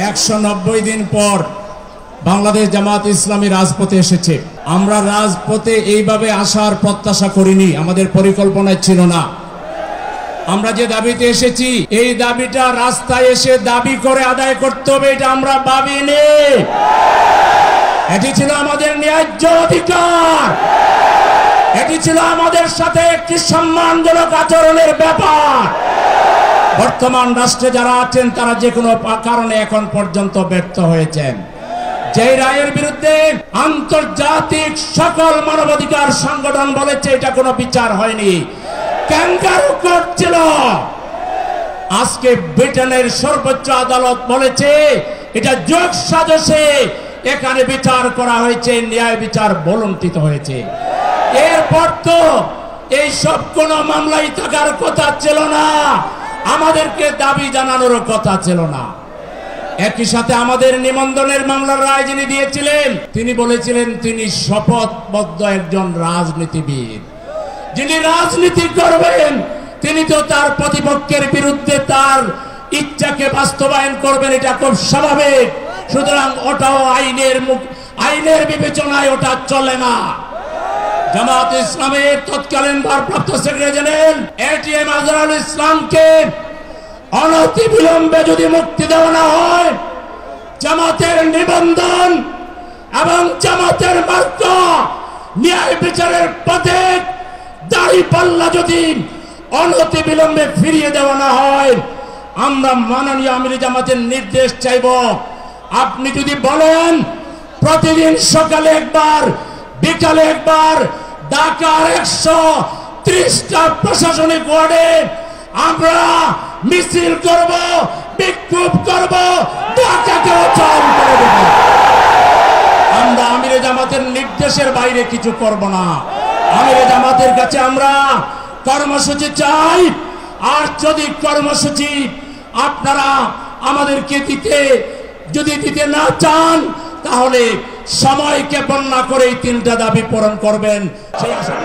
190 দিন পর বাংলাদেশ জামাত ইসলামী রাজপথে এসেছে। আমরা রাজপথে এইভাবে আসার প্রত্যাশা করিনি, আমাদের পরিকল্পনায় ছিল না। আমরা যে দাবিতে এসেছি, এই দাবিটা রাস্তায় এসে দাবি করে আদায় করতে হবে, এটা আমরা ভাবিনি। এটি ছিল আমাদের ন্যায্য অধিকার, এটি ছিল আমাদের সাথে একটি সম্মানজনক আচরণের ব্যাপার। বর্তমান রাষ্ট্রে যারা আছেন তারা যে কোনো কারণে এখন পর্যন্ত ব্যর্থ হয়েছেন। যে রায়ের বিরুদ্ধে আন্তর্জাতিক সকল মানবাধিকার সংগঠন বলেছে এটা কোনো বিচার হয়নি, ক্যাঙ্গারু কোর্ট ছিল। আজকে ব্রিটেনের সর্বোচ্চ আদালত বলেছে এটা যোগ সাজশে এখানে বিচার করা হয়েছে, ন্যায় বিচার বলন্তিত হয়েছে। এরপর তো এই সব কোন মামলায় থাকার কথা ছিল না, আমাদেরকে দাবি জানানোর কথা ছিল না। একই সাথে আমাদের নিবন্ধনের মামলার রায় যিনি দিয়েছিলেন তিনি বলেছিলেন তিনি শপথবদ্ধ একজন রাজনীতিবিদ, যিনি রাজনীতি করবেন তিনি তো তার প্রতিপক্ষের বিরুদ্ধে তার ইচ্ছাকে বাস্তবায়ন করবেন, এটা খুব স্বাভাবিক। সুতরাং ওটাও আইনের বিবেচনায় ওটা চলে না। জামাত ইসলামের তৎকালীন ভারপ্রাপ্ত সেক্রেটারি জেনারেল এটিএম আজহারুল ইসলামকে অনতি বিলম্বে যদি মুক্তি দেওয়া না হয়, জামাতের নিবন্ধন এবং জামাতের মার্কা ন্যায় বিচারের পথে দাঁড়িপাল্লা যদি অনতি বিলম্বে ফিরিয়ে দেওয়া না হয়, আমরা মাননীয় আমির জামাতের নির্দেশ চাইব। আপনি যদি বলেন প্রতিদিন সকালে একবার বিকালে একবার ঢাকার 130টা প্রশাসনিক ওয়ার্ডে আমরা মিছিল করব, বিক্ষোভ করব, ঢাকাকে অচল করে দেব। আমরা আমির জামাতের নির্দেশের বাইরে কিছু করব না। আমির জামাতের কাছে আমরা কর্মসূচি চাই, আর যদি কর্মসূচি আপনারা আমাদেরকে দিতে না চান তাহলে সময়কে বন্যা করে এই 3টা দাবি পূরণ করবেন সেই আশা।